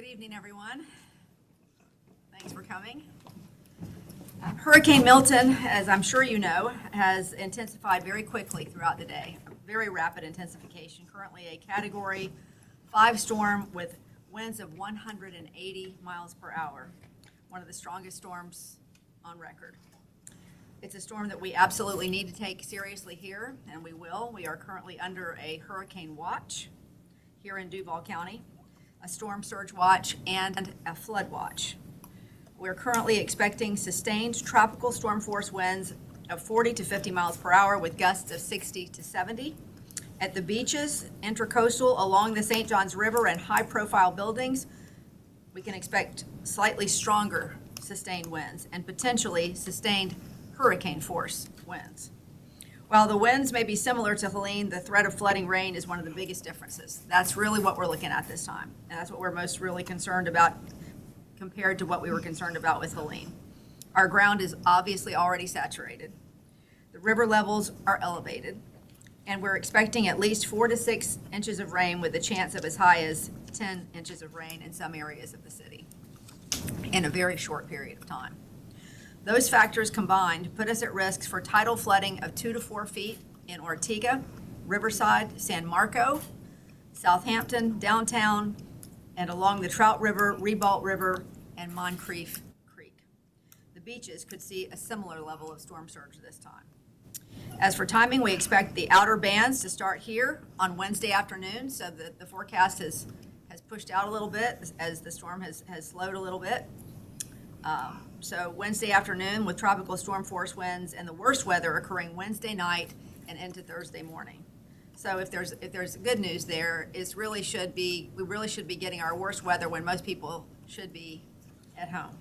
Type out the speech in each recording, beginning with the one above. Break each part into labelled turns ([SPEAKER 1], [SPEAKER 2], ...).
[SPEAKER 1] Good evening, everyone. Thanks for coming. Hurricane Milton, as I'm sure you know, has intensified very quickly throughout the day. Very rapid intensification. Currently a Category 5 storm with winds of 180 miles per hour. One of the strongest storms on record. It's a storm that we absolutely need to take seriously here, and we will. We are currently under a hurricane watch here in Duval County, a storm surge watch, and a flood watch. We're currently expecting sustained tropical storm force winds of 40 to 50 miles per hour with gusts of 60 to 70. At the beaches, intracoastal, along the St. Johns River, and high-profile buildings, we can expect slightly stronger sustained winds and potentially sustained hurricane force winds. While the winds may be similar to Helene, the threat of flooding rain is one of the biggest differences. That's really what we're looking at this time, and that's what we're most really concerned about compared to what we were concerned about with Helene. Our ground is obviously already saturated. The river levels are elevated, and we're expecting at least 4 to 6 inches of rain with a chance of as high as 10 inches of rain in some areas of the city in a very short period of time. Those factors combined put us at risk for tidal flooding of 2 to 4 feet in Ortega, Riverside, San Marco, Southampton, downtown, and along the Trout River, Ribault River, and Moncrief Creek. The beaches could see a similar level of storm surge this time. As for timing, we expect the outer bands to start here on Wednesday afternoon, so the forecast has pushed out a little bit as the storm has slowed a little bit. So Wednesday afternoon with tropical storm force winds and the worst weather occurring Wednesday night and into Thursday morning. So if there's good news there, we really should be getting our worst weather when most people should be at home.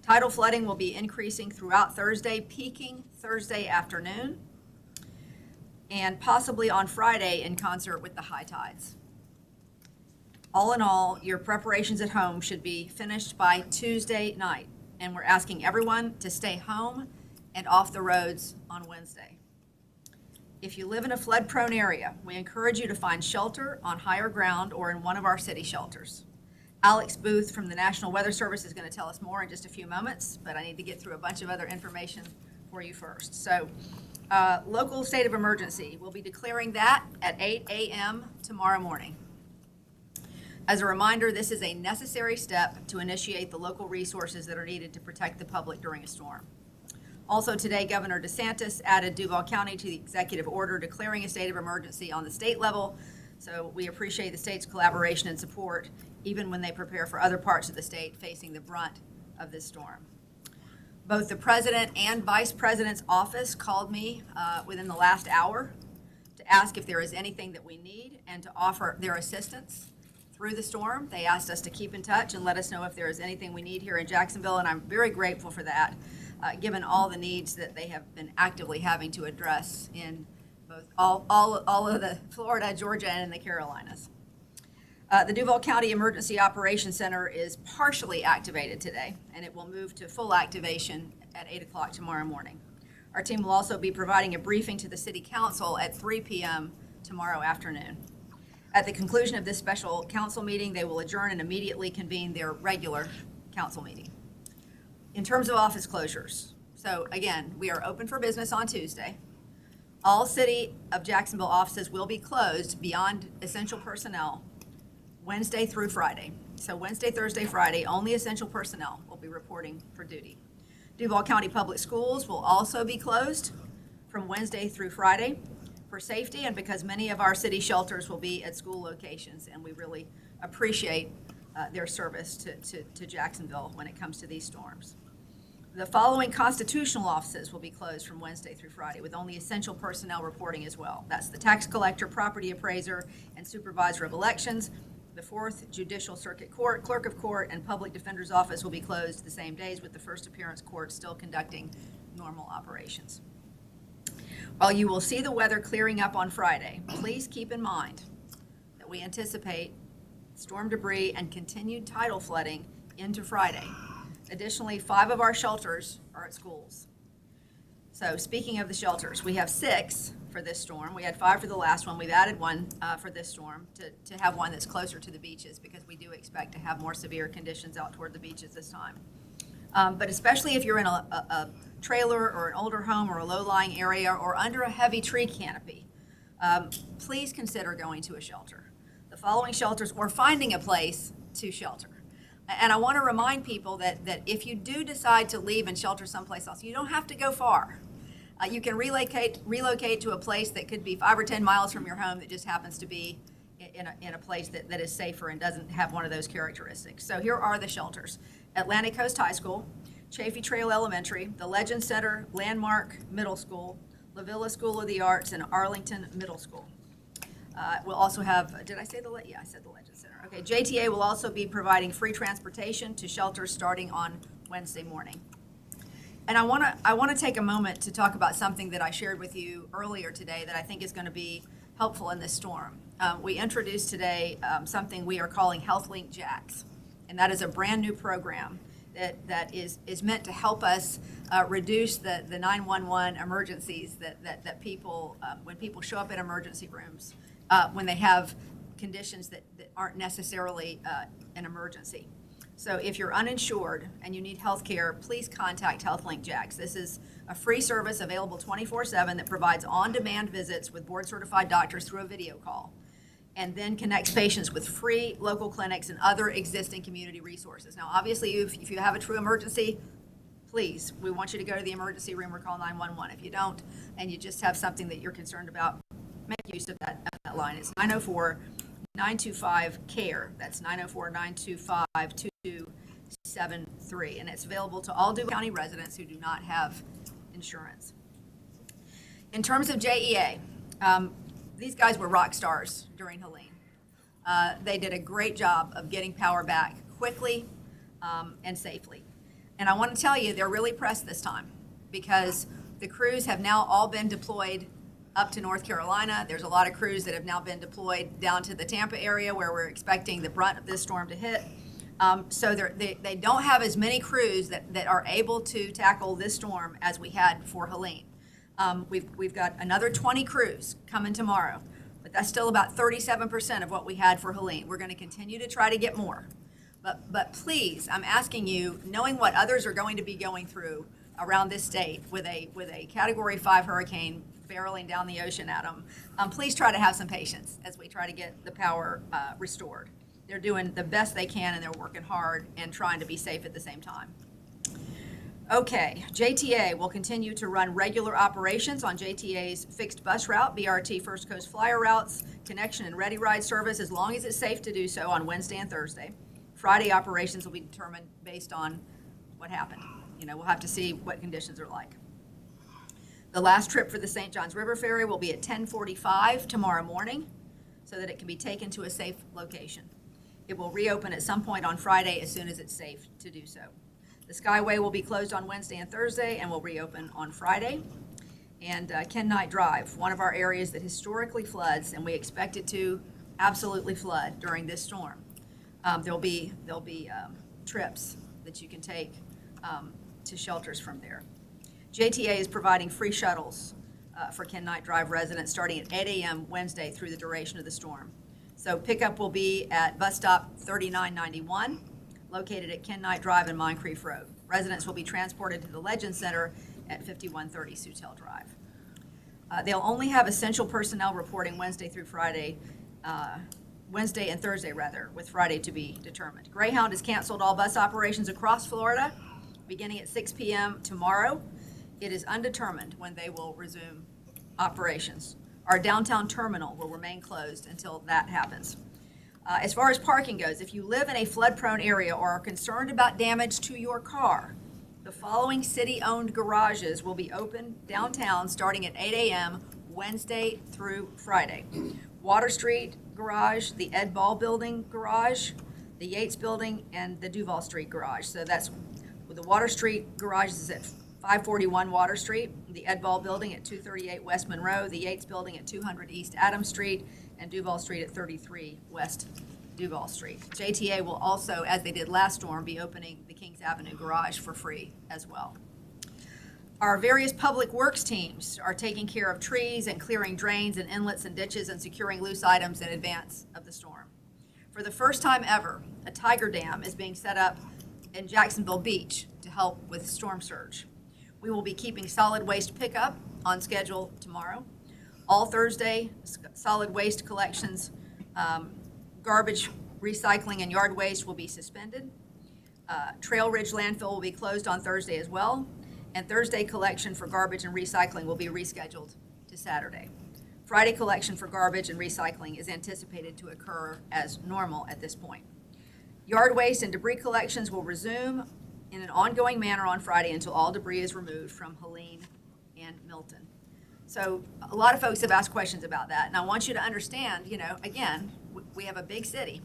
[SPEAKER 1] Tidal flooding will be increasing throughout Thursday, peaking Thursday afternoon, and possibly on Friday in concert with the high tides. All in all, your preparations at home should be finished by Tuesday night, and we're asking everyone to stay home and off the roads on Wednesday. If you live in a flood-prone area, we encourage you to find shelter on higher ground or in one of our city shelters. Alex Booth from the National Weather Service is going to tell us more in just a few moments, but I need to get through a bunch of other information for you first. So, local state of emergency, we'll be declaring that at 8 a.m. tomorrow morning. As a reminder, this is a necessary step to initiate the local resources that are needed to protect the public during a storm. Also today, Governor DeSantis added Duval County to the executive order declaring a state of emergency on the state level. So we appreciate the state's collaboration and support, even when they prepare for other parts of the state facing the brunt of this storm. Both the president and vice president's office called me within the last hour to ask if there is anything that we need and to offer their assistance through the storm. They asked us to keep in touch and let us know if there is anything we need here in Jacksonville, and I'm very grateful for that, given all the needs that they have been actively having to address in both all of the Florida, Georgia, and in the Carolinas. The Duval County Emergency Operations Center is partially activated today, and it will move to full activation at 8 o'clock tomorrow morning. Our team will also be providing a briefing to the City Council at 3 p.m. tomorrow afternoon. At the conclusion of this special council meeting, they will adjourn and immediately convene their regular council meeting. In terms of office closures, so again, we are open for business on Tuesday. All City of Jacksonville offices will be closed beyond essential personnel Wednesday through Friday. So Wednesday, Thursday, Friday, only essential personnel will be reporting for duty. Duval County Public Schools will also be closed from Wednesday through Friday for safety and because many of our city shelters will be at school locations, and we really appreciate their service to Jacksonville when it comes to these storms. The following constitutional offices will be closed from Wednesday through Friday with only essential personnel reporting as well. That's the tax collector, property appraiser, and supervisor of elections. The 4th Judicial Circuit Court, clerk of court, and public defender's office will be closed the same days with the first appearance court still conducting normal operations. While you will see the weather clearing up on Friday, please keep in mind that we anticipate storm debris and continued tidal flooding into Friday. Additionally, 5 of our shelters are at schools. So speaking of the shelters, we have 6 for this storm. We had 5 for the last one. We've added one for this storm to have one that's closer to the beaches because we do expect to have more severe conditions out toward the beaches this time. But especially if you're in a trailer or an older home or a low-lying area or under a heavy tree canopy, please consider going to a shelter. The following shelters or finding a place to shelter. And I want to remind people that if you do decide to leave and shelter someplace else, you don't have to go far. You can relocate to a place that could be 5 or 10 miles from your home that just happens to be in a place that is safer and doesn't have one of those characteristics. So here are the shelters: Atlantic Coast High School, Chaffee Trail Elementary, the Legend Center, Landmark Middle School, La Villa School of the Arts, and Arlington Middle School. We'll also have, did I say yeah, I said the Legend Center. Okay, JTA will also be providing free transportation to shelters starting on Wednesday morning. And I want to take a moment to talk about something that I shared with you earlier today that I think is going to be helpful in this storm. We introduced today something we are calling HealthLink Jacks, and that is a brand new program that is meant to help us reduce the 911 emergencies that people, when people show up in emergency rooms, when they have conditions that aren't necessarily an emergency. So if you're uninsured and you need health care, please contact HealthLink Jacks. This is a free service available 24/7 that provides on-demand visits with board-certified doctors through a video call, and then connects patients with free local clinics and other existing community resources. Now, obviously, if you have a true emergency, please, we want you to go to the emergency room or call 911. If you don't, and you just have something that you're concerned about, make use of that line. It's 904-925-CARE. That's 904-925-2273. And it's available to all Duval County residents who do not have insurance. In terms of JEA, these guys were rock stars during Helene. They did a great job of getting power back quickly and safely. And I want to tell you, they're really pressed this time because the crews have now all been deployed up to North Carolina. There's a lot of crews that have now been deployed down to the Tampa area where we're expecting the brunt of this storm to hit. So they don't have as many crews that are able to tackle this storm as we had for Helene. We've got another 20 crews coming tomorrow, but that's still about 37% of what we had for Helene. We're going to continue to try to get more. But please, I'm asking you, knowing what others are going to be going through around this state with a Category 5 hurricane barreling down the ocean at them, please try to have some patience as we try to get the power restored. They're doing the best they can and they're working hard and trying to be safe at the same time. Okay, JTA will continue to run regular operations on JTA's fixed bus route, BRT First Coast Flyer routes, connection and ready ride service as long as it's safe to do so on Wednesday and Thursday. Friday operations will be determined based on what happened. We'll have to see what conditions are like. The last trip for the St. Johns River Ferry will be at 10:45 tomorrow morning so that it can be taken to a safe location. It will reopen at some point on Friday as soon as it's safe to do so. The Skyway will be closed on Wednesday and Thursday and will reopen on Friday. And Ken Knight Drive, one of our areas that historically floods, and we expect it to absolutely flood during this storm. There'll be trips that you can take to shelters from there. JTA is providing free shuttles for Ken Knight Drive residents starting at 8 a.m. Wednesday through the duration of the storm. So pickup will be at bus stop 3991, located at Ken Knight Drive and Moncrief Road. Residents will be transported to the Legend Center at 5130 Sutel Drive. They'll only have essential personnel reporting Wednesday and Thursday, with Friday to be determined. Greyhound has canceled all bus operations across Florida beginning at 6 p.m. tomorrow. It is undetermined when they will resume operations. Our downtown terminal will remain closed until that happens. As far as parking goes, if you live in a flood-prone area or are concerned about damage to your car, the following city-owned garages will be open downtown starting at 8 a.m. Wednesday through Friday. Water Street Garage, the Ed Ball Building Garage, the Yates Building, and the Duval Street Garage. So that's the Water Street Garage is at 541 Water Street, the Ed Ball Building at 238 West Monroe, the Yates Building at 200 East Adams Street, and Duval Street at 33 West Duval Street. JTA will also, as they did last storm, be opening the Kings Avenue Garage for free as well. Our various public works teams are taking care of trees and clearing drains and inlets and ditches and securing loose items in advance of the storm. For the first time ever, a tiger dam is being set up in Jacksonville Beach to help with storm surge. We will be keeping solid waste pickup on schedule tomorrow. All Thursday, solid waste collections, garbage, recycling, and yard waste will be suspended. Trail Ridge landfill will be closed on Thursday as well. And Thursday collection for garbage and recycling will be rescheduled to Saturday. Friday collection for garbage and recycling is anticipated to occur as normal at this point. Yard waste and debris collections will resume in an ongoing manner on Friday until all debris is removed from Helene and Milton. So a lot of folks have asked questions about that, and I want you to understand, again, we have a big city,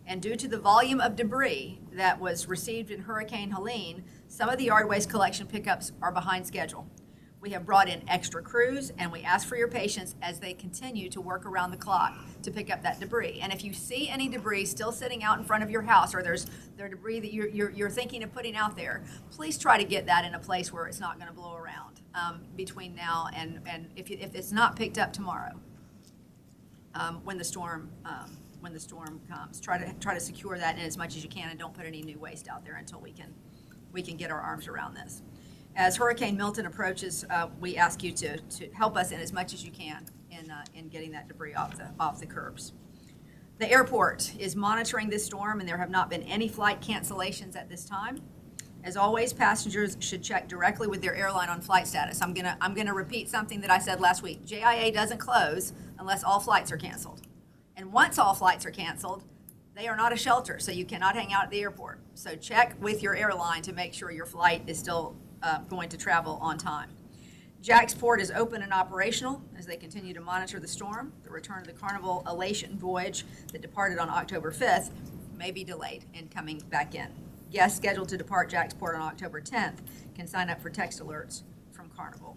[SPEAKER 1] and due to the volume of debris that was received in Hurricane Helene, some of the yard waste collection pickups are behind schedule. We have brought in extra crews, and we ask for your patience as they continue to work around the clock to pick up that debris. And if you see any debris still sitting out in front of your house, or there's debris that you're thinking of putting out there, please try to get that in a place where it's not going to blow around between now and if it's not picked up tomorrow, when the storm comes, try to secure that in as much as you can, and don't put any new waste out there until we can get our arms around this. As Hurricane Milton approaches, we ask you to help us in as much as you can in getting that debris off the curbs. The airport is monitoring this storm, and there have not been any flight cancellations at this time. As always, passengers should check directly with their airline on flight status. I'm gonna repeat something that I said last week. JIA doesn't close unless all flights are canceled. And once all flights are canceled, they are not a shelter, so you cannot hang out at the airport. So check with your airline to make sure your flight is still going to travel on time. Jacksport is open and operational as they continue to monitor the storm. The return of the Carnival Elation voyage that departed on October 5th may be delayed in coming back in. Guests scheduled to depart Jacksport on October 10th can sign up for text alerts from Carnival.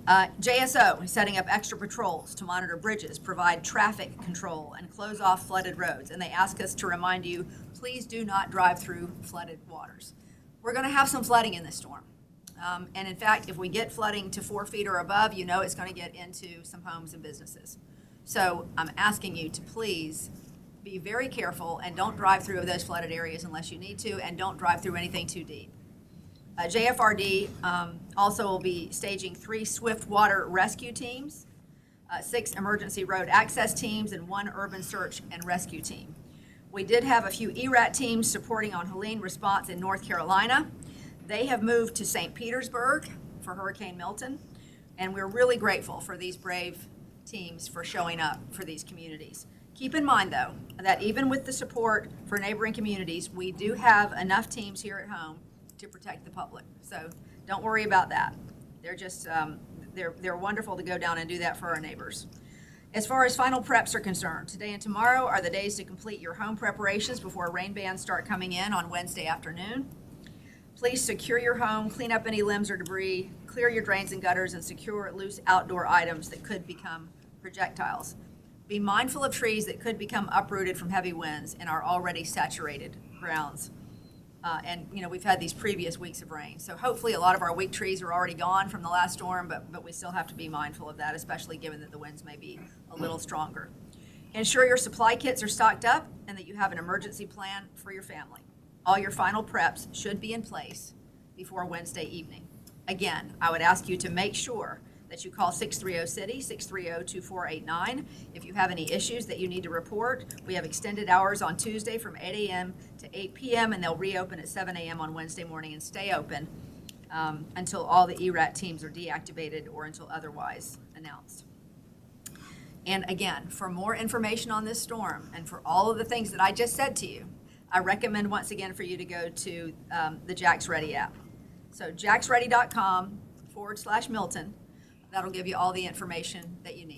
[SPEAKER 1] JSO is setting up extra patrols to monitor bridges, provide traffic control, and close off flooded roads. And they ask us to remind you, please do not drive through flooded waters. We're going to have some flooding in this storm. And in fact, if we get flooding to 4 feet or above, it's going to get into some homes and businesses. So I'm asking you to please be very careful and don't drive through those flooded areas unless you need to, and don't drive through anything too deep. JFRD also will be staging 3 swift water rescue teams, 6 emergency road access teams, and 1 urban search and rescue team. We did have a few ERAT teams supporting on Helene response in North Carolina. They have moved to St. Petersburg for Hurricane Milton, and we're really grateful for these brave teams for showing up for these communities. Keep in mind, though, that even with the support for neighboring communities, we do have enough teams here at home to protect the public. So don't worry about that. They're just, they're wonderful to go down and do that for our neighbors. As far as final preps are concerned, today and tomorrow are the days to complete your home preparations before rain bands start coming in on Wednesday afternoon. Please secure your home, clean up any limbs or debris, clear your drains and gutters, and secure loose outdoor items that could become projectiles. Be mindful of trees that could become uprooted from heavy winds in our already saturated grounds. And we've had these previous weeks of rain. So hopefully a lot of our weak trees are already gone from the last storm, but we still have to be mindful of that, especially given that the winds may be a little stronger. Ensure your supply kits are stocked up and that you have an emergency plan for your family. All your final preps should be in place before Wednesday evening. Again, I would ask you to make sure that you call 630-CITY, 630-2489. If you have any issues that you need to report, we have extended hours on Tuesday from 8 a.m. to 8 p.m. and they'll reopen at 7 a.m. on Wednesday morning and stay open until all the ERAT teams are deactivated or until otherwise announced. And again, for more information on this storm and for all of the things that I just said to you, I recommend once again for you to go to the Jax Ready app. So jaxready.com/Milton. That'll give you all the information that you need.